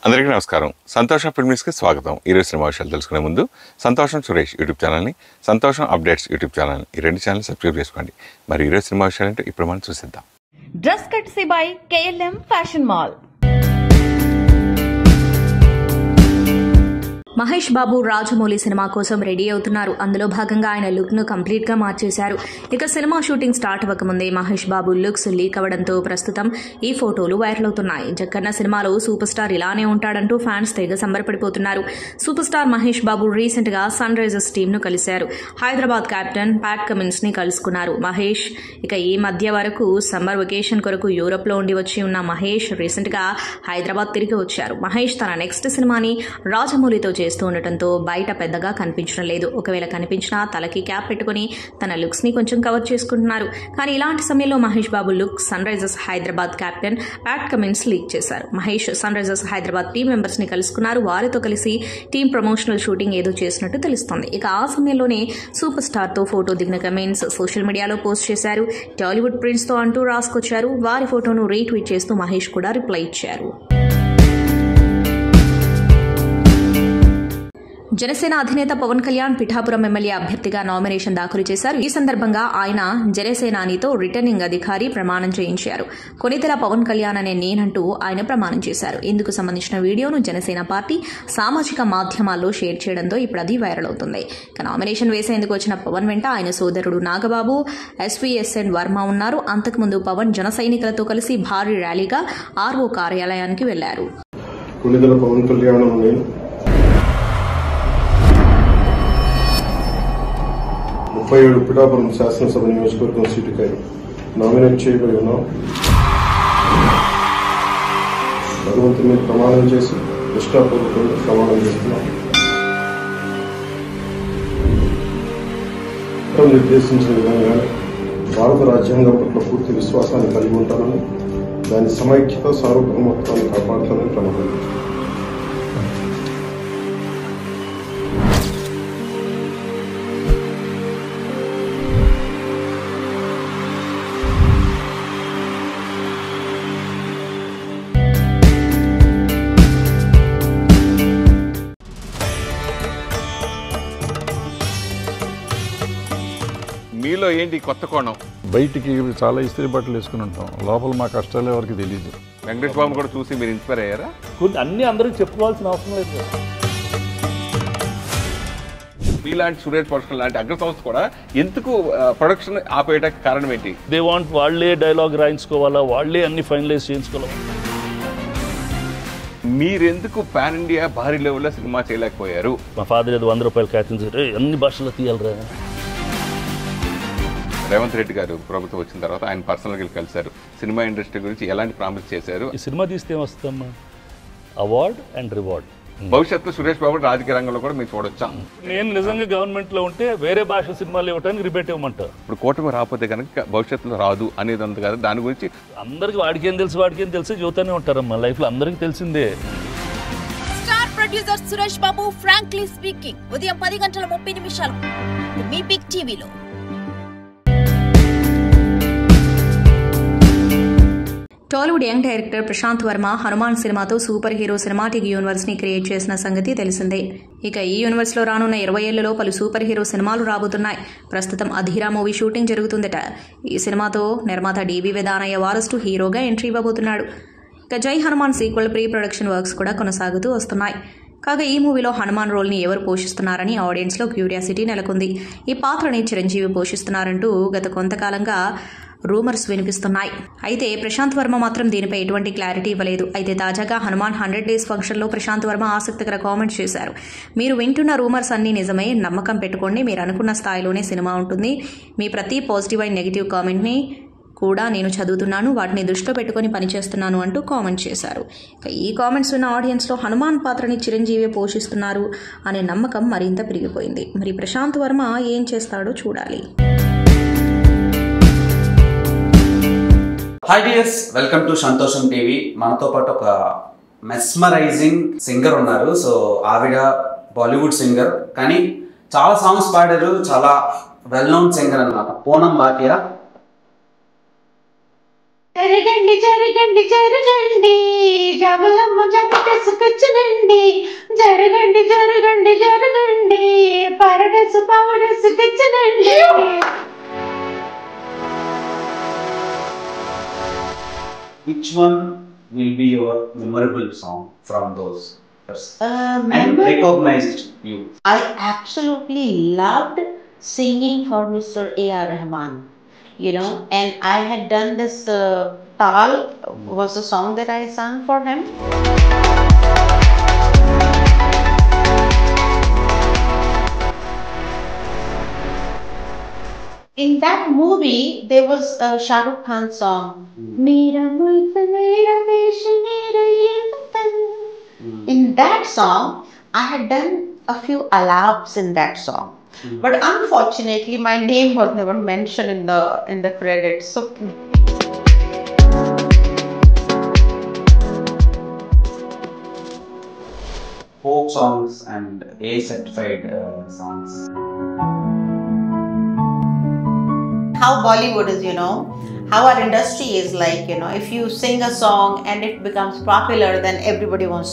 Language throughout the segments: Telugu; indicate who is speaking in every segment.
Speaker 1: అందరికీ నమస్కారం. సంతోషం ఫిల్మ్స్కి స్వాగతం. ఈరోజు సినిమా విషయాలు తెలుసుకునే ముందు సంతోషం సురేష్ యూట్యూబ్ ఛానల్ని, సంతోషం అప్డేట్స్ యూట్యూబ్ ఛానల్ని, ఈ రెండు ఛానల్ సబ్స్క్రైబ్ చేసుకోండి. మరి ఈరోజు సినిమా విషయాలు ఏంటో ఇప్పుడు మనం చూసిద్దాం.
Speaker 2: Dress courtesy by KLM fashion mall.
Speaker 3: Mahesh Babu Rajamouli cinema కోసం రెడీ అవుతున్నారు. అందులో భాగంగా ఆయన లుక్ ను కంప్లీట్ గా మార్చేశారు. ఇక సినిమా షూటింగ్ స్టార్ట్ అవ్వకముందే మహేష్ బాబు లుక్స్ లీక్ అవ్వడంతో ప్రస్తుతం ఈ ఫోటోలు వైరల్ అవుతున్నాయి. జక్కన్న సినిమాలో సూపర్ స్టార్ ఇలానే ఉంటాడంటూ ఫ్యాన్స్ తెగ సంబరపడిపోతున్నారు. Super star Mahesh Babu recent గా సన్ రైజర్స్ టీమ్ ను కలిశారు. హైదరాబాద్ కెప్టెన్ ప్యాట్ కమిన్స్ ని కలుసుకున్నారు మహేష్. ఇక ఈ మధ్య వరకు సమ్మర్ వెకేషన్ కొరకు యూరోప్ లో ఉండి వచ్చి ఉన్న మహేష్ రీసెంట్ గా హైదరాబాద్ తిరిగి వచ్చారు. మహేష్ తన నెక్స్ట్ సినిమాని రాజమౌళితో చేస్తూ ఉండటంతో బయట పెద్దగా కనిపించడం లేదు. ఒకవేళ కనిపించినా తలకి క్యాప్ పెట్టుకుని తన లుక్స్ ని కొంచెం కవర్ చేసుకుంటున్నారు. కానీ ఇలాంటి సమయంలో Mahesh Babu look Sunrisers Hyderabad captain Pat Cummins leak చేశారు. Mahesh Sunrisers Hyderabad team members ని కలుసుకున్నారు. వారితో కలిసి టీం ప్రమోషనల్ షూటింగ్ ఏదో చేసినట్టు తెలుస్తోంది. ఇక ఆ సమయంలోనే సూపర్ స్టార్ తో ఫోటో దిగిన కమిన్స్ సోషల్ మీడియాలో పోస్ట్ చేశారు. టాలీవుడ్ ప్రిన్స్ తో అంటూ రాసుకొచ్చారు. వారి ఫోటోను రీట్వీట్ చేస్తూ మహేష్ కూడా రిప్లై ఇచ్చారు. జనసేన అధినేత పవన్ కళ్యాణ్ పిఠాపురం ఎమ్మెల్యే అభ్యర్థిగా నామినేషన్ దాఖలు చేశారు. ఈ సందర్భంగా ఆయన జనసేనానితో రిటర్నింగ్ అధికారి ప్రమాణం చేయించారు. కొనితెల పవన్ కళ్యాణ్ అనే నేనంటూ ఆయన ప్రమాణం చేశారు. ఇందుకు సంబంధించిన వీడియోను జనసేన పార్టీ సామాజిక మాధ్యమాల్లో షేర్ చేయడంతో ఇప్పుడు అది వైరల్ అవుతుంది. ఇక నామినేషన్ వేసేందుకు వచ్చిన పవన్ వెంట ఆయన సోదరుడు నాగబాబు, SVSN వర్మ ఉన్నారు. అంతకుముందు పవన్ జన సైనికులతో కలిసి భారీ ర్యాలీగా RO కార్యాలయానికి వెళ్లారు.
Speaker 4: 37 పిఠాపురం శాసనసభ నియోజకవర్గం సీటుకై నామినేట్ చేయబడి ఉన్నాం. భగవంతుని మీద ప్రమాణం చేసి నిష్ఠాపూర్వకంగా ప్రమాణం చేస్తున్నాం. నిర్దేశించిన విధంగా భారత రాజ్యాంగం పట్ల పూర్తి విశ్వాసాన్ని కలిగి ఉంటానని, దాని సమైక్యత సార్వభౌమత్వాన్ని కాపాడుతానని ప్రమాణం.
Speaker 1: మీలో ఏంటి కొత్త కోణం?
Speaker 5: బయటికి చాలా ఇస్త్రీ బట్టలు వేసుకుని ఉంటాం, లోపల మా కష్టాలు ఎవరికి తెలియదు.
Speaker 1: వెంకటేష్ బాబు కూడా చూసి మీరు ఇన్స్పైర్ అయ్యారా?
Speaker 6: అన్ని అందరికి చెప్పుకోవాల్సిన అవసరం లేదు.
Speaker 1: మీలాంటి సురేష్ ప్రొడక్షన్ లాంటి అగ్ర సంస్థ కూడా ఎందుకు ప్రొడక్షన్ ఆపేయడానికి కారణం ఏంటి?
Speaker 6: దే వాంట్ వాళ్లే డైలాగ్ రాయించుకోవాలా, వాళ్లే అన్ని ఫైనలైజ్ చేయించుకోవాలా.
Speaker 1: మీరెందుకు పాన్ ఇండియా భారీ లెవెల్లో సినిమా చేయలేకపోయారు?
Speaker 6: మా ఫాదర్ ఏదో 100 రూపాయలు క్యాటింగ్ అన్ని భాషల్లో తీయాలరా.
Speaker 1: రేవంత్ రెడ్డి గారు ప్రభుత్వం వచ్చిన తర్వాత ఆయన పర్సనల్గా కలిశారు. సినిమా ఇండస్ట్రీ గురించి ఎలాంటి ప్రామిస్ చేశారు?
Speaker 6: ఈ సినిమా తీస్తే ఏమొస్తామా? Award and reward.
Speaker 1: భవిష్యత్తు సురేష్ బాబు రాజకీయ రంగంలో కూడా మీరు చూడొచ్చా?
Speaker 6: నేను నిజంగా గవర్నమెంట్ లో ఉంటే వేరే భాష సినిమాలు ఇవ్వడానికి రిబేట్ ఇవ్వమంటారు.
Speaker 1: ఇప్పుడు కూటమి రాకపోతే కనుక భవిష్యత్తులో రాదు అనేది అంత కదా, దాని గురించి
Speaker 6: అందరికి వాడికేం తెలిసి యువతనే ఉంటారమ్మా. లైఫ్ లో అందరికి తెలిసిందే.
Speaker 7: Star producer Suresh Babu frankly speaking ఉదయం 10:30 మీ బిగ్ టీవీలో.
Speaker 3: టాలీవుడ్ యంగ్ డైరెక్టర్ ప్రశాంత్ వర్మ హనుమాన్ సినిమాతో సూపర్ హీరో సినిమాటిక్ యూనివర్స్ ని క్రియేట్ చేసిన సంగతి తెలిసిందే. ఇక ఈ యూనివర్స్ లో రానున్న 20 ఏళ్లలో పలు సూపర్ హీరో సినిమాలు రాబోతున్నాయి. ప్రస్తుతం అధీరా మూవీ షూటింగ్ జరుగుతుందట. ఈ సినిమాతో నిర్మాత DB వేదానయ్య వారసు హీరోగా ఎంట్రీ ఇవ్వబోతున్నాడు. ఇక జై Hanuman sequel pre production works కూడా కొనసాగుతూ వస్తున్నాయి. కాగా ఈ మూవీలో హనుమాన్ రోల్ ని ఎవరు పోషిస్తున్నారని ఆడియన్స్ లో క్యూరియాసిటీ నెలకొంది. ఈ పాత్రని చిరంజీవి పోషిస్తున్నారంటూ గత కొంతకాలంగా రూమర్స్ వినిపిస్తున్నాయి. అయితే ప్రశాంత్ వర్మ మాత్రం దీనిపై ఎటువంటి క్లారిటీ ఇవ్వలేదు. అయితే తాజాగా హనుమాన్ 100 డేస్ ఫంక్షన్లో ప్రశాంత్ వర్మ ఆసక్తికర కామెంట్స్ చేశారు. మీరు వింటున్న రూమర్స్ అన్ని నిజమే, నమ్మకం పెట్టుకోండి. మీరు అనుకున్న స్థాయిలోనే సినిమా ఉంటుంది. మీ ప్రతి పాజిటివ్ అండ్ నెగిటివ్ కామెంట్ని కూడా నేను చదువుతున్నాను, వాటిని దృష్టిలో పెట్టుకుని పనిచేస్తున్నాను అంటూ కామెంట్ చేశారు. ఈ కామెంట్స్ ఉన్న ఆడియన్స్లో హనుమాన్ పాత్రని చిరంజీవి పోషిస్తున్నారు అనే నమ్మకం మరింత పెరిగిపోయింది. మరి ప్రశాంత్ వర్మ ఏం చేస్తాడో చూడాలి.
Speaker 8: హాయ్ డియర్స్, వెల్కమ్ టు సంతోషం టీవీ. మనతో పాటు ఒక మెస్మరైజింగ్ సింగర్ ఉన్నారు. సో ఆవిడ బాలీవుడ్ సింగర్, కానీ చాలా సాంగ్స్ పాడారు. చాలా వెల్ నోన్ సింగర్ అన్నమాట. పూనం భాటియా.
Speaker 9: జరగండి జరగండి జరగండి, జమలమ్మ జగసుకు జరగండి జరగండి పరడసు పవడసు తెచ్చనండి.
Speaker 8: Which one will be your memorable song from those? And recognized you.
Speaker 9: I absolutely loved singing for Mr. A.R. Rahman, you know, and I had done this Tal was a song that I sang for him. In that movie, there was a Shah Rukh Khan song. Mera mulk mera desh mera ye vatan. In that song, I had done a few alabs in that song, but unfortunately, my name was never mentioned in the credits. So.
Speaker 8: Folk songs and A certified songs.
Speaker 9: How Bollywood is, you know, how our industry is like, you know, if you sing a song and it becomes popular, then everybody wants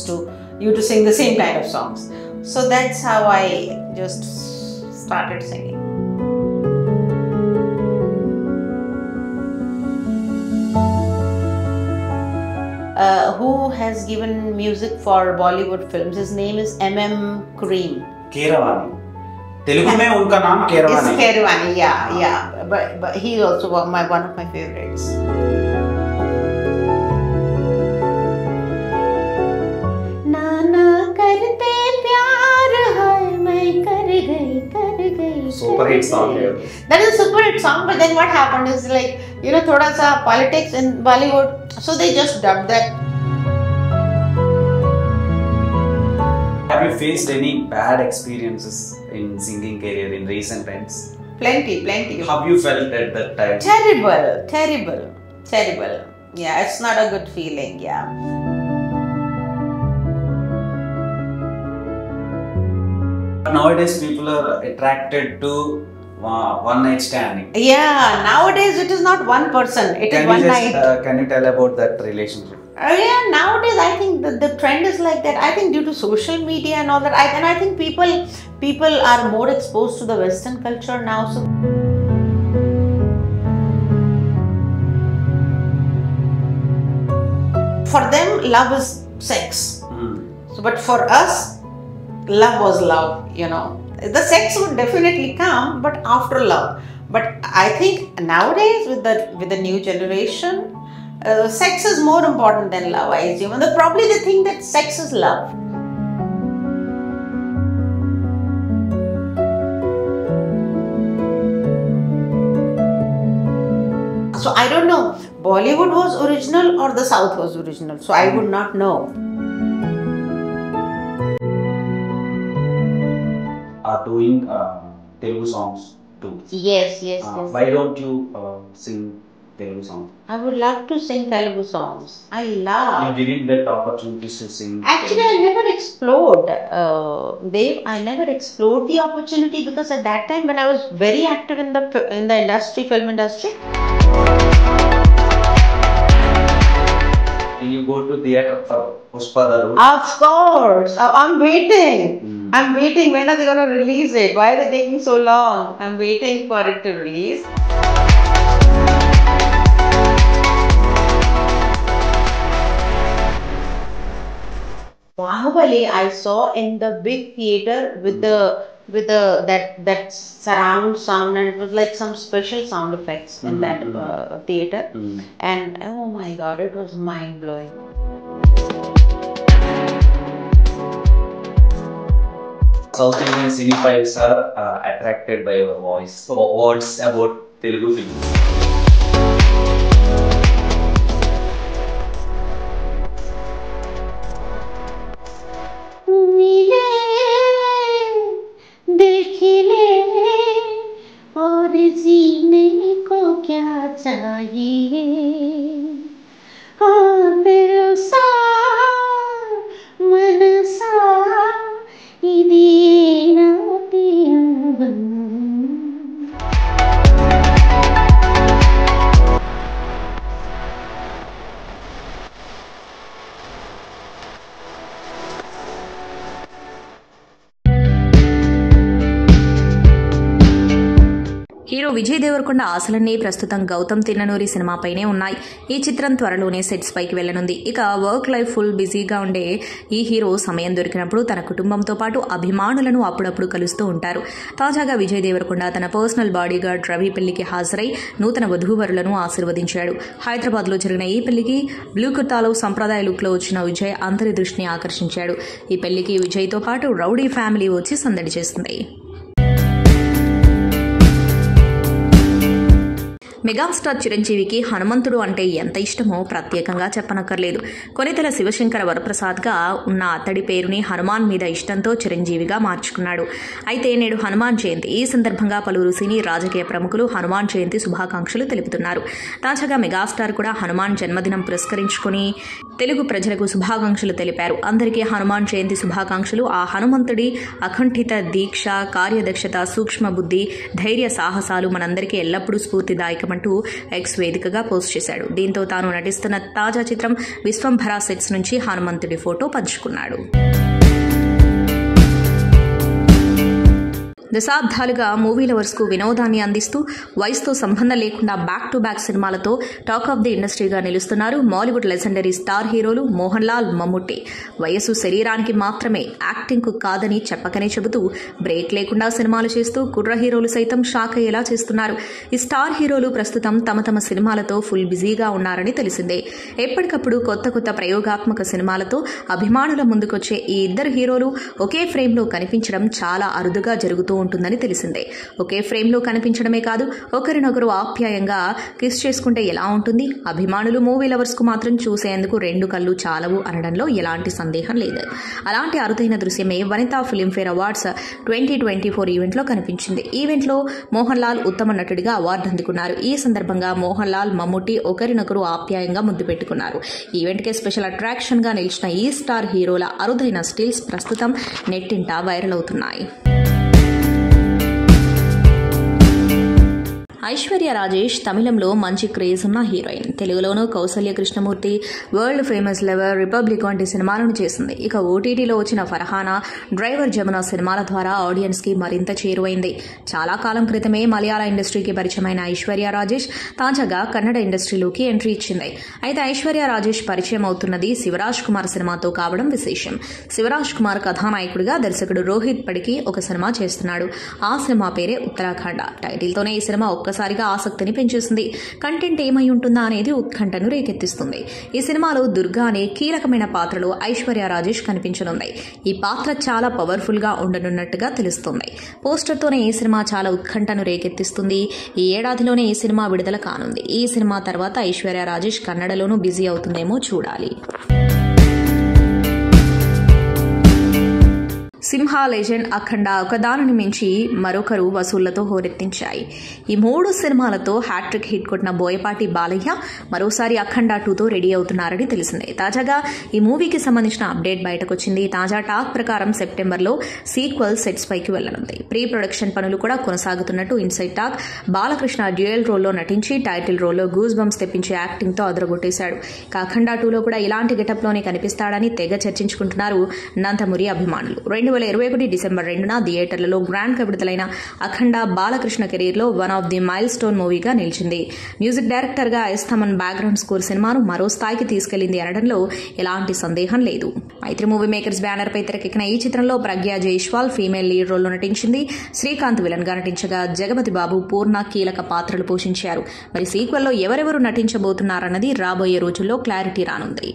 Speaker 9: you to sing the same kind of songs. So that's how I just started singing. Who has given music for Bollywood films? His name is M.M. Kareem.
Speaker 8: Keeravani. Telugu mein unka naam Keeravani.
Speaker 9: It's Keeravani, yeah. But he is also one of my favorites. Nana karte pyar hai main kar gayi.
Speaker 8: Super hit song.
Speaker 9: That is a super hit song, but then what happened is like, you know, thoda sa politics in Bollywood, so they just dubbed that.
Speaker 8: Have you faced any bad experiences in singing career in recent times?
Speaker 9: Plenty.
Speaker 8: How you felt at that time?
Speaker 9: Terrible. Yeah, it's not a good feeling, yeah.
Speaker 8: Nowadays people are attracted to one night standing.
Speaker 9: Yeah, nowadays it is not one person, it is one night.
Speaker 8: Can you tell about that relationship?
Speaker 9: Yeah, nowadays I think the trend is like that. I think due to social media and all that, I think people are more exposed to the Western culture now. So for them, love is sex. So, but for us, love was love. You know, the sex would definitely come, but after love. But I think nowadays with the new generation, sex is more important than love, I assume. And probably they think that sex is love. So I don't know, Bollywood was original or the South was original. So I would not know.
Speaker 8: Are doing Telugu songs too.
Speaker 9: Yes.
Speaker 8: Why don't you sing Telugu songs?
Speaker 9: I would love to sing Telugu songs.
Speaker 8: You didn't get opportunities to sing.
Speaker 9: Actually, I never explored, Dave. I never explored the opportunity because at that time when I was very active in the industry, film industry.
Speaker 8: You go to theatre for Pushpadaru.
Speaker 9: Of course, I'm waiting. I'm waiting. When are they going to release it? Why are they taking so long? I'm waiting for it to release. Bahubali I saw in the big theater with that surround sound, and it was like some special sound effects in that theater, and oh my god, it was mind blowing.
Speaker 8: South Indian cinephiles are attracted by your voice. So what's about Telugu films?
Speaker 9: और जीने को क्या चाहिए, दिल सा मन सा इदी नाती
Speaker 3: విజయ్ దేవరకొండ ఆశలన్నీ ప్రస్తుతం గౌతమ్ తిన్ననూరి సినిమాపైనే ఉన్నాయి. ఈ చిత్రం త్వరలోనే సెట్స్ పైకి వెళ్లనుంది. ఇక వర్క్ లైఫ్ ఫుల్ బిజీగా ఉండే ఈ హీరో సమయం దొరికినప్పుడు తన కుటుంబంతో పాటు అభిమానులను అప్పుడప్పుడు కలుస్తూ ఉంటారు. తాజాగా విజయ్ దేవరకొండ తన పర్సనల్ బాడీగార్డ్ రవి పెళ్లికి హాజరై నూతన వధూవరులను ఆశీర్వదించాడు. హైదరాబాద్ లో జరిగిన ఈ పెళ్లికి బ్లూ కుర్తాలో సంప్రదాయ లుక్ లో వచ్చిన విజయ్ అందరి దృష్టిని ఆకర్షించాడు. ఈ పెళ్లికి విజయ్ తో పాటు రౌడీ ఫ్యామిలీ వచ్చి సందడి చేసింది. మెగాస్టార్ చిరంజీవికి హనుమంతుడు అంటే ఎంత ఇష్టమో ప్రత్యేకంగా చెప్పనక్కర్లేదు. కొనితెల శివశంకర వరప్రసాద్గా ఉన్న అతడి పేరుని హనుమాన్ మీద ఇష్టంతో చిరంజీవిగా మార్చుకున్నాడు. అయితే నేడు హనుమాన్ జయంతి. ఈ సందర్భంగా పలువురు సినీ రాజకీయ ప్రముఖులు హనుమాన్ జయంతి శుభాకాంక్షలు తెలుపుతున్నారు. తాజాగా మెగాస్టార్ కూడా హనుమాన్ జన్మదినం పురస్కరించుకుని తెలుగు ప్రజలకు శుభాకాంక్షలు తెలిపారు. అందరికీ హనుమాన్ జయంతి శుభాకాంక్షలు. ఆ హనుమంతుడి అఖంఠిత దీక్ష, కార్యదక్షత, సూక్ష్మ బుద్ధి, ధైర్య సాహసాలు మనందరికీ ఎల్లప్పుడూ స్ఫూర్తిదాయకమంటూ ఎక్స్ వేదికగా పోస్ట్ చేశాడు. దీంతో తాను నటిస్తున్న తాజా చిత్రం విశ్వంభర సెట్స్ నుంచి హనుమంతుడి ఫోటో పంచుకున్నాడు. దశాబ్దాలుగా మూవీ లవర్స్ కు వినోదాన్ని అందిస్తూ వయసుతో సంబంధం లేకుండా బ్యాక్ టు బ్యాక్ సినిమాలతో టాక్ ఆఫ్ ది ఇండస్ట్రీగా నిలుస్తున్నారు మాలీవుడ్ లెజెండరీ స్టార్ హీరోలు మోహన్ లాల్, మమ్ముట్టి. వయసు శరీరానికి మాత్రమే, యాక్టింగ్ కు కాదని చెప్పకనే చెబుతూ బ్రేక్ లేకుండా సినిమాలు చేస్తూ కుర్ర హీరోలు సైతం షాక్ అయ్యేలా చేస్తున్నారు. ఈ స్టార్ హీరోలు ప్రస్తుతం తమ సినిమాలతో ఫుల్ బిజీగా ఉన్నారని తెలిసిందే. ఎప్పటికప్పుడు కొత్త ప్రయోగాత్మక సినిమాలతో అభిమానుల ముందుకొచ్చే ఈ ఇద్దరు హీరోలు ఒకే ఫ్రేమ్ లో కనిపించడం చాలా అరుదుగా జరుగుతూ ఉంటుందని తెలిసిందే. ఒకే ఫ్రేమ్ లో కనిపించడమే కాదు, ఒకరినొకరు ఆప్యాయంగా కిస్ చేసుకుంటే ఎలా ఉంటుంది? అభిమానులు మూవీ లవర్స్ కు మాత్రం చూసేందుకు రెండు కళ్ళు చాలవు అనడంలో ఎలాంటి సందేహం లేదు. అలాంటి అరుదైన దృశ్యమే వనితా ఫిల్మ్ఫేర్ అవార్డ్స్ 2024 ఈవెంట్ లో కనిపించింది. ఈవెంట్ లో మోహన్ లాల్ ఉత్తమ నటుడిగా అవార్డు అందుకున్నారు. ఈ సందర్భంగా మోహన్ లాల్, మమ్ముట్టి ఒకరినొకరు ఆప్యాయంగా ముద్దు పెట్టుకున్నారు. ఈవెంట్ కే స్పెషల్ అట్రాక్షన్ గా నిలిచిన ఈ స్టార్ హీరోల అరుదైన స్టిల్స్ ప్రస్తుతం నెట్టింట వైరల్ అవుతున్నాయి. ఐశ్వర్య రాజేష్ తమిళంలో మంచి క్రేజ్ ఉన్న హీరోయిన్. తెలుగులోనూ Kousalya Krishnamurthy, World Famous Lover, Republic వంటి సినిమాలను చేసింది. ఇక ఓటీటీలో వచ్చిన ఫర్హానా, డ్రైవర్ జమున సినిమాల ద్వారా ఆడియన్స్ కి మరింత చేరువైంది. చాలా కాలం క్రితమే మలయాళ ఇండస్ట్రీకి పరిచయమైన ఐశ్వర్య రాజేష్ తాజాగా కన్నడ ఇండస్ట్రీలోకి ఎంట్రీ ఇచ్చింది. అయితే ఐశ్వర్య రాజేష్ పరిచయం అవుతున్నది శివరాజ్ కుమార్ సినిమాతో కావడం విశేషం. శివరాజ్ కుమార్ కథానాయకుడిగా దర్శకుడు రోహిత్ పడికి ఒక సినిమా చేస్తున్నాడు. ఆ సినిమా పేరే ఉత్తరాఖండ. టైటిల్తోనే ఈ సినిమా ఒక్కసారిగా ఆసక్తిని పెంచేసింది. కంటెంట్ ఏమై ఉంటుందా అనేది ఉత్కంఠను రేకెత్తిస్తుంది. ఈ సినిమాలో దుర్గా అనే కీలకమైన పాత్రలో ఐశ్వర్య రాజేష్ కనిపించనుంది. ఈ పాత్ర చాలా పవర్ఫుల్ గా ఉండనున్నట్టుగా తెలుస్తుంది. పోస్టర్తోనే ఈ సినిమా చాలా ఉత్కంఠను రేకెత్తిస్తుంది. ఈ ఏడాదిలోనే ఈ సినిమా విడుదల కానుంది. ఈ సినిమా తర్వాత ఐశ్వర్య రాజేష్ కన్నడలోనూ బిజీ అవుతుందేమో చూడాలి. సింహ, లెజెండ్, అఖండ ఒకదానిని మించి మరొకరు వసూళ్లతో హోరెత్తించాయి. ఈ 3 సినిమాలతో హ్యాట్రిక్ హిట్ కొట్టిన బోయపాటి బాలయ్య మరోసారి అఖండ 2తో రెడీ అవుతున్నారని తెలిసిందే. తాజాగా ఈ మూవీకి సంబంధించిన అప్డేట్ బయటకొచ్చింది. తాజా టాక్ ప్రకారం సెప్టెంబర్లో సీక్వెల్ సెట్స్ పైకి వెళ్లనుంది. ప్రీ ప్రొడక్షన్ పనులు కూడా కొనసాగుతున్నట్టు ఇన్సైడ్ టాక్. బాలకృష్ణ డ్యూయల్ రోల్లో నటించి టైటిల్ రోల్లో గూస్ బంప్స్ తెప్పించే యాక్టింగ్ తో అదరగొట్టేశాడు. అఖండ 2లో కూడా ఇలాంటి గెటప్ లోనే కనిపిస్తాడని తెగ చర్చించుకుంటున్నారు నందమూరి అభిమానులు. 2021 డిసెంబర్ 2న థియేటర్లలో గ్రాండ్ గా విడుదలైన అఖండ బాలకృష్ణ కెరీర్ లో one of the milestone మూవీగా నిలిచింది. మ్యూజిక్ డైరెక్టర్ గా ఎస్తమన్ బ్యాక్గ్రౌండ్ స్కోర్ సినిమాను మరో స్థాయికి తీసుకెళ్లింది అనడంలో ఎలాంటి సందేహం లేదు. మైత్రి మూవీ మేకర్స్ బ్యానర్ పై తెరకెక్కిన ఈ చిత్రంలో ప్రగ్యా జైస్వాల్ ఫీమేల్ లీడ్ రోల్లో నటించింది. శ్రీకాంత్ విలన్ గా నటించగా జగపతి బాబు, పూర్ణ కీలక పాత్రలు పోషించారు. మరి సీక్వెల్లో ఎవరెవరు నటించబోతున్నారన్నది రాబోయే రోజుల్లో క్లారిటీ రానుంది.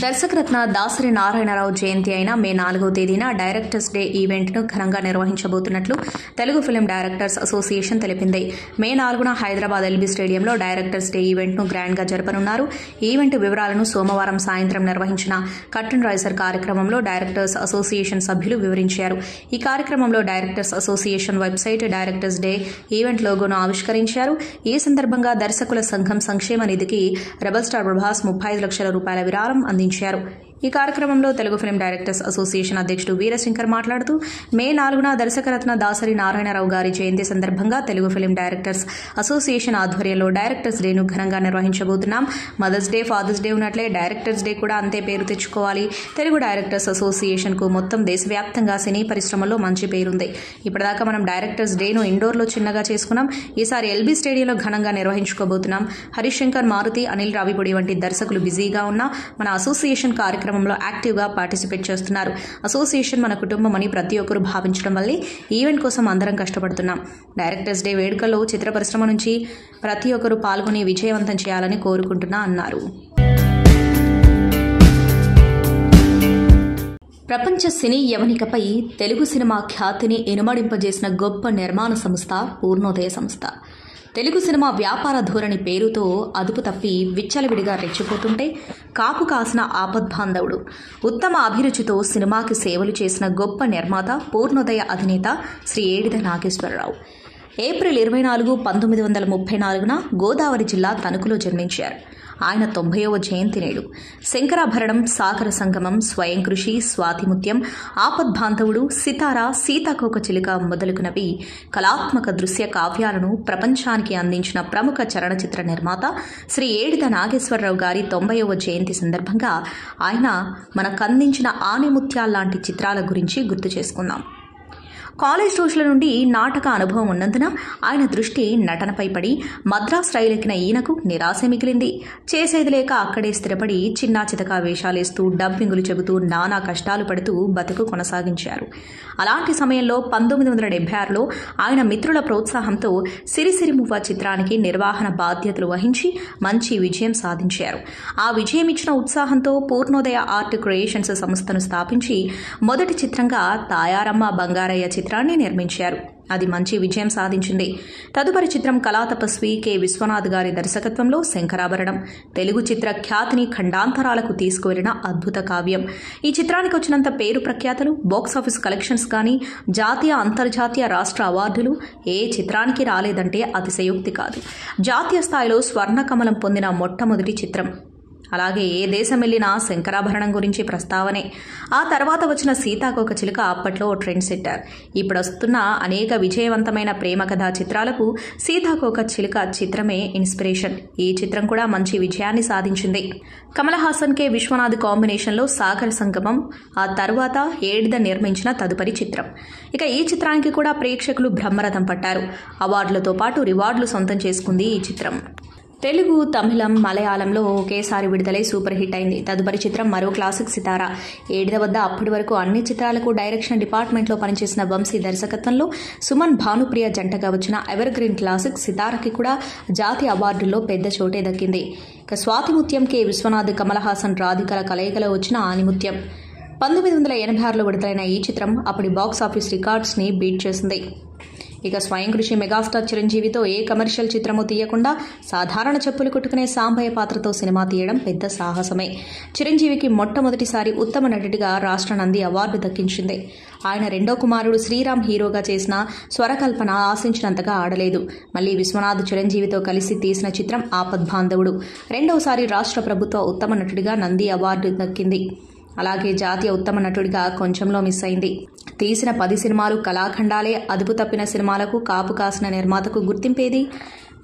Speaker 3: దర్శకరత్న దాసరి నారాయణరావు జయంతి అయిన మే 4వ తేదీన డైరెక్టర్స్ డే ఈవెంట్ ను ఘనంగా నిర్వహించబోతున్నట్లు తెలుగు ఫిల్మ్ డైరెక్టర్స్ అసోసియేషన్ తెలిపింది. మే 4న హైదరాబాద్ ఎల్బీ స్టేడియంలో డైరెక్టర్స్ డే ఈవెంట్ ను గ్రాండ్ గా జరపనున్నారు. ఈవెంట్ వివరాలను సోమవారం సాయంత్రం నిర్వహించిన కర్టన్ రైజర్ కార్యక్రమంలో డైరెక్టర్స్ అసోసియేషన్ సభ్యులు వివరించారు. ఈ కార్యక్రమంలో directors association website, directors day event లోగోను ఆవిష్కరించారు. ఈ సందర్భంగా దర్శకుల సంఘం సంక్షేమ నిధికి రెబల్ స్టార్ ప్రభాస్ 35 లక్షల రూపాయల విరాళం అందించారు. ఈ కార్యక్రమంలో తెలుగు ఫిల్మ్ డైరెక్టర్స్ అసోసియేషన్ అధ్యక్షుడు వీరశంకర్ మాట్లాడుతూ మే 4న దర్శకరత్న దాసరి నారాయణరావు గారి జయంతి సందర్భంగా తెలుగు ఫిల్మ్ డైరెక్టర్స్ అసోసియేషన్ ఆధ్వర్యంలో డైరెక్టర్స్ డేను ఘనంగా నిర్వహించబోతున్నాం. మదర్స్ డే, ఫాదర్స్ డే ఉన్నట్లే డైరెక్టర్స్ డే కూడా అంతే పేరు తెచ్చుకోవాలి. తెలుగు డైరెక్టర్స్ అసోసియేషన్ కు మొత్తం దేశవ్యాప్తంగా సినీ పరిశ్రమలో మంచి పేరుంది. ఇప్పటిదాకా మనం డైరెక్టర్స్ డేను ఇండోర్లో చిన్నగా చేసుకున్నాం. ఈసారి ఎల్బీ స్టేడియంలో ఘనంగా నిర్వహించుకోబోతున్నాం. హరీష్ శంకర్, మారుతి, అనిల్ రావిపూడి వంటి దర్శకులు బిజీగా ఉన్నా మన అసోసియేషన్ కార్యక్రమంలో యాక్టివ్గా పార్టిసిపేట్ చేస్తున్నారు. అసోసియేషన్ మన కుటుంబం అని ప్రతి ఒక్కరూ భావించడం వల్లే ఈవెంట్ కోసం అందరం కష్టపడుతున్నాం. డైరెక్టర్స్ డే వేడుకల్లో చిత్ర పరిశ్రమ నుంచి ప్రతి ఒక్కరూ పాల్గొని విజయవంతం చేయాలని కోరుకుంటున్నా అన్నారు. ప్రపంచ సినీ యవనికపై తెలుగు సినిమా ఖ్యాతిని ఇనుమడింపజేసిన గొప్ప నిర్మాణ సంస్థ పూర్ణోదయ సంస్థ. తెలుగు సినిమా వ్యాపార ధోరణి పేరుతో అదుపు తప్పి విచ్చలవిడిగా రెచ్చిపోతుంటే కాపు కాసిన ఆపద్బాంధవుడు, ఉత్తమ అభిరుచితో సినిమాకి సేవలు చేసిన గొప్ప నిర్మాత పూర్ణోదయ అధినేత శ్రీ ఏడిద నాగేశ్వరరావు. ఏప్రిల్ 24, 1934న గోదావరి జిల్లా తణుకులో జన్మించారు. ఆయన 90వ జయంతి నేడు. శంకరాభరణం, సాగర సంగమం, స్వయం కృషి, స్వాతిముత్యం, ఆపద్బాంధవుడు, సితారా, సీతాకోక చిలుక మొదలుగునవి కళాత్మక దృశ్య కావ్యాలను ప్రపంచానికి అందించిన ప్రముఖ చలనచిత్ర నిర్మాత శ్రీ ఏడిద నాగేశ్వరరావు గారి 90వ జయంతి సందర్భంగా ఆయన మనకందించిన ఆణిముత్యాల్లాంటి చిత్రాల గురించి గుర్తు చేసుకుందాం. కాలేజ్ రోజుల నుండి నాటక అనుభవం ఉన్నందున ఆయన దృష్టి నటనపై పడి మద్రాస్ రైలెక్కిన ఈయనకు నిరాశ మిగిలింది. చేసేది లేక అక్కడే స్థిరపడి చిన్నా చితకా వేషాలేస్తూ డబ్బింగులు చెబుతూ నానా కష్టాలు పడుతూ బతుకు కొనసాగించారు. అలాంటి సమయంలో 1976లో ఆయన మిత్రుల ప్రోత్సాహంతో సిరిసిరిమువ్వ చిత్రానికి నిర్వహణ బాధ్యతలు వహించి మంచి విజయం సాధించారు. ఆ విజయం ఇచ్చిన ఉత్సాహంతో పూర్ణోదయ ఆర్ట్ క్రియేషన్స్ సంస్థను స్థాపించి మొదటి చిత్రంగా తాయారమ్మ బంగారయ్య చిత్రాన్ని నిర్మించారు. అది మంచి విజయం సాధించింది. తదుపరి చిత్రం కళాతపస్వి కె విశ్వనాథ్ గారి దర్శకత్వంలో శంకరాభరణం తెలుగు చిత్ర ఖ్యాతిని ఖండాంతరాలకు తీసుకువెళ్లిన అద్భుత కావ్యం. ఈ చిత్రానికి వచ్చినంత పేరు ప్రఖ్యాతలు, బాక్సాఫీస్ కలెక్షన్స్ కానీ జాతీయ, అంతర్జాతీయ, రాష్ట్ర అవార్డులు ఏ చిత్రానికి రాలేదంటే అతిశయోక్తి కాదు. జాతీయ స్థాయిలో స్వర్ణకమలం పొందిన మొట్టమొదటి చిత్రం. అలాగే ఏ దేశం వెళ్లినా శంకరాభరణం గురించి ప్రస్తావనే. ఆ తర్వాత వచ్చిన సీతాకోక చిలుక అప్పట్లో ట్రెండ్ సెట్టర్. ఇప్పుడు వస్తున్న అనేక విజయవంతమైన ప్రేమ కథా చిత్రాలకు సీతాకోక చిలుక చిత్రమే ఇన్స్పిరేషన్. ఈ చిత్రం కూడా మంచి విజయాన్ని సాధించింది. కమల్ హాసన్ కె విశ్వనాథ్ కాంబినేషన్లో సాగర సంగమం ఆ తర్వాత ఏడిద నిర్మించిన తదుపరి చిత్రం. ఇక ఈ చిత్రానికి కూడా ప్రేక్షకులు బ్రహ్మరథం పట్టారు. అవార్డులతో పాటు రివార్డులు సొంతం చేసుకుంది ఈ చిత్రం. తెలుగు, తమిళం, మలయాళంలో ఒకేసారి విడుదలై సూపర్ హిట్ అయింది. తదుపరి చిత్రం మరో క్లాసిక్ సితారా. ఏడిద వద్ద అప్పటి వరకు అన్ని చిత్రాలకు డైరెక్షన్ డిపార్ట్మెంట్లో పనిచేసిన వంశీ దర్శకత్వంలో సుమన్, భానుప్రియ జంటగా వచ్చిన ఎవర్ గ్రీన్ క్లాసిక్ సితారాకి కూడా జాతీయ అవార్డుల్లో పెద్ద చోటే దక్కింది. ఇక స్వాతిముత్యం కె విశ్వనాథ్, కమల్ హాసన్, రాధికల కలయికలో వచ్చిన ఆణిముత్యం. 1986లో విడుదలైన ఈ చిత్రం అప్పటి బాక్సాఫీస్ రికార్డ్స్ని బీట్ చేసింది. ఇక స్వయం కృషి మెగాస్టార్ చిరంజీవితో ఏ కమర్షియల్ చిత్రమూ తీయకుండా సాధారణ చెప్పులు కుట్టుకునే సాంబయ్య పాత్రతో సినిమా తీయడం పెద్ద సాహసమే. చిరంజీవికి మొట్టమొదటిసారి ఉత్తమ నటుడిగా రాష్ట్ర నంది అవార్డు దక్కించింది. ఆయన రెండో కుమారుడు శ్రీరామ్ హీరోగా చేసిన స్వరకల్పన ఆశించినంతగా ఆడలేదు. మళ్లీ విశ్వనాథ్ చిరంజీవితో కలిసి తీసిన చిత్రం ఆపద్బాంధవుడు. రెండోసారి రాష్ట్ర ప్రభుత్వ ఉత్తమ నటుడిగా నంది అవార్డు దక్కింది. అలాగే జాతీయ ఉత్తమ నటుడిగా కొంచెంలో మిస్ అయింది. తీసిన 10 సినిమాలు కళాఖండాలే. అదుపు తప్పిన సినిమాలకు, కాపు కాసిన నిర్మాతకు గుర్తింపేది?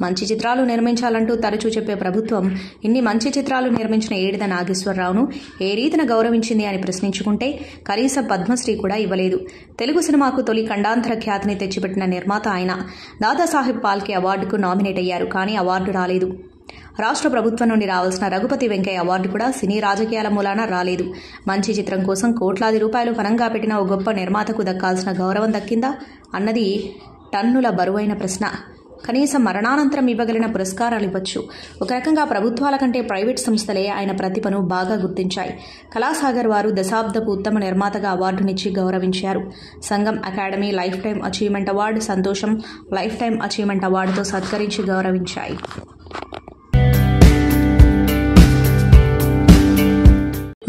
Speaker 3: మంచి చిత్రాలు నిర్మించాలంటూ తరచూ చెప్పే ప్రభుత్వం ఇన్ని మంచి చిత్రాలు నిర్మించిన ఏడిద నాగేశ్వరరావును ఏ రీతిన గౌరవించింది అని ప్రశ్నించుకుంటే కనీసం పద్మశ్రీ కూడా ఇవ్వలేదు. తెలుగు సినిమాకు తొలి ఖండాంతర ఖ్యాతిని తెచ్చిపెట్టిన నిర్మాత ఆయన. దాదాసాహెబ్ ఫాల్కే అవార్డుకు నామినేట్ అయ్యారు, కానీ అవార్డు రాలేదు. రాష్ట్ర ప్రభుత్వం నుండి రావాల్సిన రఘుపతి వెంకయ్య అవార్డు కూడా సినీ రాజకీయాల మూలాన రాలేదు. మంచి చిత్రం కోసం కోట్లాది రూపాయలు పనంగా పెట్టిన ఓ గొప్ప నిర్మాతకు దక్కాల్సిన గౌరవం దక్కిందా అన్నది టన్నుల బరువైన ప్రశ్న. కనీసం మరణానంతరం ఇవ్వగలిగిన పురస్కారాలు ఇవ్వచ్చు. ఒక రకంగా ప్రభుత్వాల కంటే ప్రైవేట్ సంస్థలే ఆయన ప్రతిభను బాగా గుర్తించాయి. కళాసాగర్ వారు దశాబ్దపు ఉత్తమ నిర్మాతగా అవార్డునిచ్చి గౌరవించారు. Sangam academy lifetime achievement award, Santosham lifetime achievement అవార్డుతో సత్కరించి గౌరవించాయి.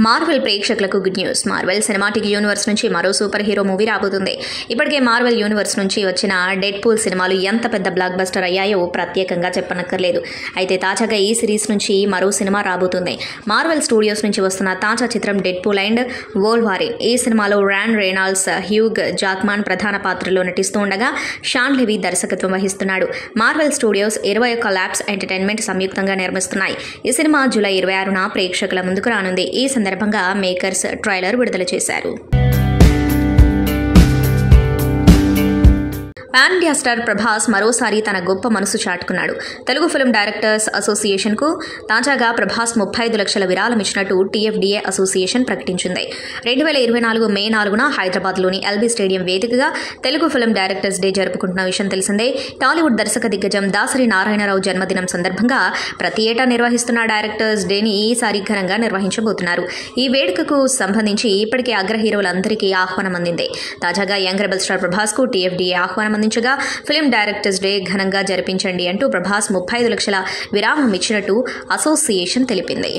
Speaker 3: మార్వెల్ ప్రేక్షకులకు good news. Marvel cinematic universe నుంచి మరో సూపర్ హీరో మూవీ రాబోతుంది. ఇప్పటికే మార్వెల్ యూనివర్స్ నుంచి వచ్చిన డెడ్ పూల్ సినిమాలు ఎంత పెద్ద బ్లాక్ బస్టర్ అయ్యాయో ప్రత్యేకంగా చెప్పనక్కర్లేదు. అయితే తాజాగా ఈ సిరీస్ నుంచి మరో సినిమా రాబోతుంది. మార్వెల్ స్టూడియోస్ నుంచి వస్తున్న తాజా చిత్రం డెడ్ పూల్ అండ్ వోల్వరీన్. ఈ సినిమాలో ర్యాన్ రెనాల్డ్స్, హ్యూగ్ జాక్మాన్ ప్రధాన పాత్రలో నటిస్తూ ఉండగా షాన్ లెవీ దర్శకత్వం వహిస్తున్నాడు. మార్వెల్ స్టూడియోస్ 21 ల్యాబ్స్ ఎంటర్టైన్మెంట్ సంయుక్తంగా నిర్మిస్తున్నాయి. ఈ సినిమా జూలై 26న ప్రేక్షకుల ముందుకు రానుంది. ఈ సందర్భంగా మేకర్స్ ట్రైలర్ విడుదల చేశారు. పాన్ ఇండియా స్టార్ ప్రభాస్ మరోసారి తన గొప్ప మనసు చాటుకున్నాడు. తెలుగు ఫిల్మ్ డైరెక్టర్స్ అసోసియేషన్కు తాజాగా ప్రభాస్ 35 లక్షల విరాళం ఇచ్చినట్టు TFDA అసోసియేషన్ ప్రకటించింది. 2024 మే 4న హైదరాబాద్లోని ఎల్బీ స్టేడియం వేదికగా తెలుగు ఫిల్మ్ డైరెక్టర్స్ డే జరుపుకుంటున్న విషయం తెలిసిందే. టాలీవుడ్ దర్శక దిగ్గజం దాసరి నారాయణరావు జన్మదినం సందర్భంగా ప్రతి ఏటా నిర్వహిస్తున్న డైరెక్టర్స్ డేని ఈసారి ఘనంగా నిర్వహించబోతున్నారు. ఈ వేడుకకు సంబంధించి ఇప్పటికే అగ్ర హీరోలందరికీ ఆహ్వానం అందింది. తాజాగా యంగ్ రెబల్ స్టార్ ప్రభాస్కు TFDA ఆహ్వానం అందించగా ఫిల్మ్ డైరెక్టర్స్ డే ఘనంగా జరిపించండి అంటూ ప్రభాస్ 35 లక్షల విరామం ఇచ్చినట్టు అసోసియేషన్ తెలిపింది.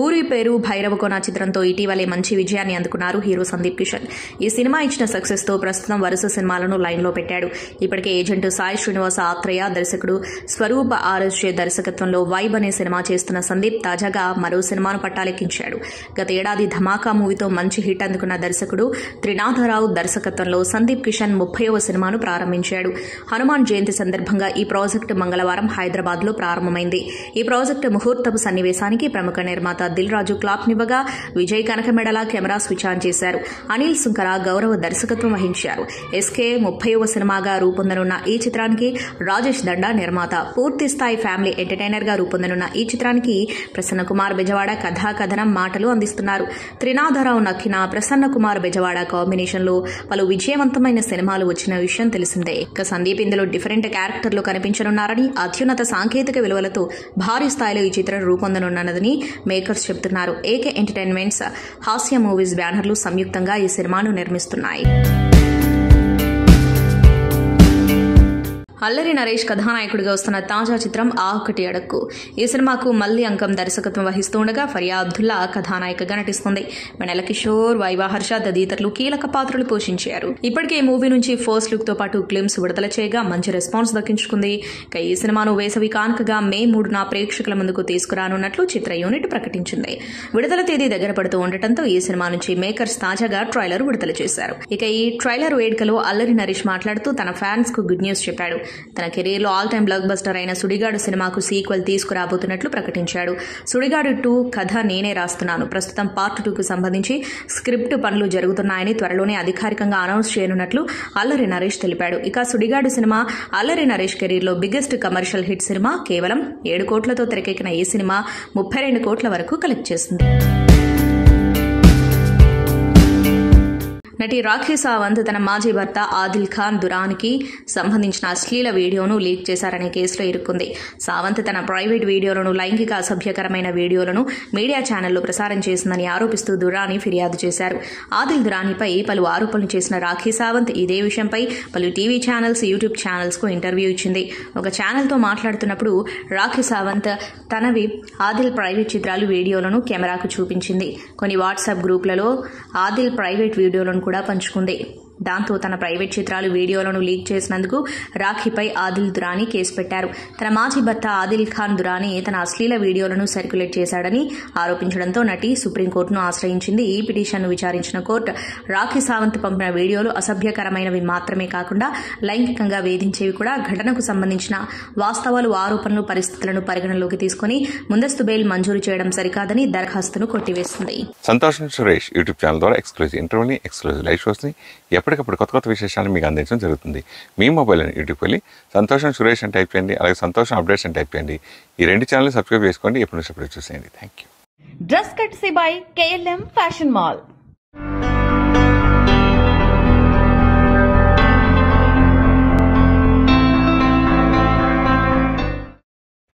Speaker 3: ఊరి పేరు భైరవకోన చిత్రంతో ఇటీవలే మంచి విజయాన్ని అందుకున్నారు హీరో సందీప్ కిషన్. ఈ సినిమా ఇచ్చిన సక్సెస్ తో ప్రస్తుతం వరుస సినిమాలను లైన్లో పెట్టాడు. ఇప్పటికే ఏజెంట్ సాయి శ్రీనివాస ఆత్రేయ, దర్శకుడు స్వరూప RSJ దర్శకత్వంలో వైబ్ అనే సినిమా చేస్తున్న సందీప్ తాజాగా మరో సినిమాను పట్టాలెక్కించాడు. గత ఏడాది ధమాకా మూవీతో మంచి హిట్ అందుకున్న దర్శకుడు త్రినాథరావు దర్శకత్వంలో సందీప్ కిషన్ 30వ సినిమాను ప్రారంభించాడు. హనుమాన్ జయంతి సందర్భంగా ఈ ప్రాజెక్టు మంగళవారం హైదరాబాద్లో ప్రారంభమైంది. ఈ ప్రాజెక్టు ముహూర్తపు సన్నివేశానికి ప్రముఖ నిర్మాత దిల్ రాజు క్లాప్నివ్వగా Vijay Kanakamedala camera switch on చేశారు. అనిల్ సుంకర గౌరవ దర్శకత్వం వహించారు. SK 30వ సినిమాగా రూపొందనున్న ఈ చిత్రానికి రాజేష్ దండా నిర్మాత. పూర్తి స్థాయి ఫ్యామిలీ ఎంటర్టైనర్ గా రూపొందనున్న ఈ చిత్రానికి ప్రసన్న కుమార్ బెజవాడ కథా కథనం మాటలు అందిస్తున్నారు. త్రినాథరావు నక్కిన ప్రసన్న కుమార్ బెజవాడ కాంబినేషన్ లో పలు విజయవంతమైన సినిమాలు వచ్చిన విషయం తెలిసిందే. ఇక సందీప్ ఇందులో డిఫరెంట్ క్యారెక్టర్లు కనిపించనున్నారని, అత్యున్నత సాంకేతిక విలువలతో భారీ స్థాయిలో ఈ చిత్రం రూపొందనున్నదని మేకర్స్ చెబుతున్నారు. AK ఎంటర్టైన్మెంట్స్, హాస్య మూవీస్ బ్యానర్లు సంయుక్తంగా ఈ సినిమాను నిర్మిస్తున్నాయి. అల్లరి నరేష్ కథానాయకుడిగా వస్తున్న తాజా చిత్రం ఆ ఒకటి అడక్కు. ఈ సినిమాకు మల్లి అంకం దర్శకత్వం వహిస్తూ ఉండగా ఫరియా అబ్దుల్లా కథానాయికగా నటిస్తుంది. వెనెల కిషోర్, వైవా హర్ష తదితరులు కీలక పాత్రలు పోషించారు. ఇప్పటికే ఈ మూవీ నుంచి ఫస్ట్ లుక్ తో పాటు గ్లిమ్స్ విడుదల చేయగా మంచి రెస్పాన్స్ దక్కించుకుంది. ఇక ఈ సినిమాను వేసవి కానుకగా మే 3న ప్రేక్షకుల ముందుకు తీసుకురానున్నట్లు చిత్ర యూనిట్ ప్రకటించింది. విడుదల తేదీ దగ్గర పడుతూ ఉండటంతో ఈ సినిమా నుంచి మేకర్స్ తాజాగా ట్రైలర్ విడుదల చేశారు. ఇక ఈ ట్రైలర్ వేడుకలో అల్లరి నరేష్ మాట్లాడుతూ తన ఫ్యాన్స్ కు గుడ్ న్యూస్ చెప్పాడు. తన కెరీర్లో ఆల్ టైమ్ బ్లాక్ బస్టర్ అయిన సుడిగాడు సినిమాకు సీక్వెల్ తీసుకురాబోతున్నట్లు ప్రకటించాడు. సుడిగాడు 2 కథ నేనే రాస్తున్నాను. ప్రస్తుతం పార్ట్ 2కు సంబంధించి స్క్రిప్ట్ పనులు జరుగుతున్నాయని త్వరలోనే అధికారికంగా అనౌన్స్ చేయనున్నట్లు అల్లరి నరేష్ తెలిపాడు. ఇక సుడిగాడు సినిమా అల్లరి నరేష్ కెరీర్లో బిగ్గెస్ట్ కమర్షియల్ హిట్ సినిమా. కేవలం 7 కోట్లతో తెరకెక్కిన ఈ సినిమా 32 కోట్ల వరకు కలెక్ట్ చేసింది. నటి రాఖీ సావంత్ తన మాజీ భర్త ఆదిల్ ఖాన్ దురాన్కి సంబంధించిన అశ్లీల వీడియోను లీక్ చేశారనే కేసులో ఇరుక్కుంది. సావంత్ తన ప్రైవేట్ వీడియోలను, లైంగిక అసభ్యకరమైన వీడియోలను మీడియా ఛానల్లో ప్రసారం చేసిందని ఆరోపిస్తూ దురాని ఫిర్యాదు చేశారు. ఆదిల్ దురానిపై పలు ఆరోపణలు చేసిన రాఖీ సావంత్ ఇదే విషయంపై పలు టీవీ ఛానల్స్, యూట్యూబ్ ఛానల్స్ కు ఇంటర్వ్యూ ఇచ్చింది. ఒక ఛానల్తో మాట్లాడుతున్నప్పుడు రాఖీ సావంత్ తనవి ఆదిల్ ప్రైవేట్ చిత్రాలు, వీడియోలను కెమెరాకు చూపించింది. కొన్ని వాట్సాప్ గ్రూపులలో ఆదిల్ ప్రైవేట్ వీడియోలను కూడా పంచుకుంది. దాంతో తన ప్రైవేట్ చిత్రాలు, వీడియోలను లీక్ చేసినందుకు రాఖీపై ఆదిల్ దురాని కేసు పెట్టారు. తన మాజీ భర్త ఆదిల్ ఖాన్ దురాని తన అశ్లీల వీడియోలను సర్క్యులేట్ చేశాడని ఆరోపించడంతో నటి సుప్రీంకోర్టును ఆశ్రయించింది. ఈ పిటిషన్ను విచారించిన కోర్టు రాఖీ సావంత్ పంపిన వీడియోలు అసభ్యకరమైనవి మాత్రమే కాకుండా లైంగికంగా వేధించేవి కూడా, ఘటనకు సంబంధించిన వాస్తవాలు, ఆరోపణలు, పరిస్థితులను పరిగణలోకి తీసుకుని ముందస్తు బెయిల్ మంజూరు చేయడం సరికాదని దరఖాస్తును కొట్టివేసింది.
Speaker 1: సంతోషం సురేష్ యూట్యూబ్ ఛానల్ ద్వారా ఎక్స్క్లూజివ్ ఇంటర్వ్యూని, ఎక్స్క్లూజివ్ లైవ్ షోస్ని ఎప్పటికప్పుడు కొత్త విశేషాలను మీకు అందించడం జరుగుతుంది. మీ మొబైల్ అని యూట్యూబ్కి వెళ్ళి సంతోషం సురేష్ అని టైప్ చేయండి, అలాగే సంతోషం అప్డేట్స్ అని టైప్ చేయండి. ఈ 2 ఛానల్ సబ్స్క్రైబ్ చేసుకోండి. ఎప్పుడు చూసేయండి. Thank you.
Speaker 2: Dress courtesy by KLM fashion mall.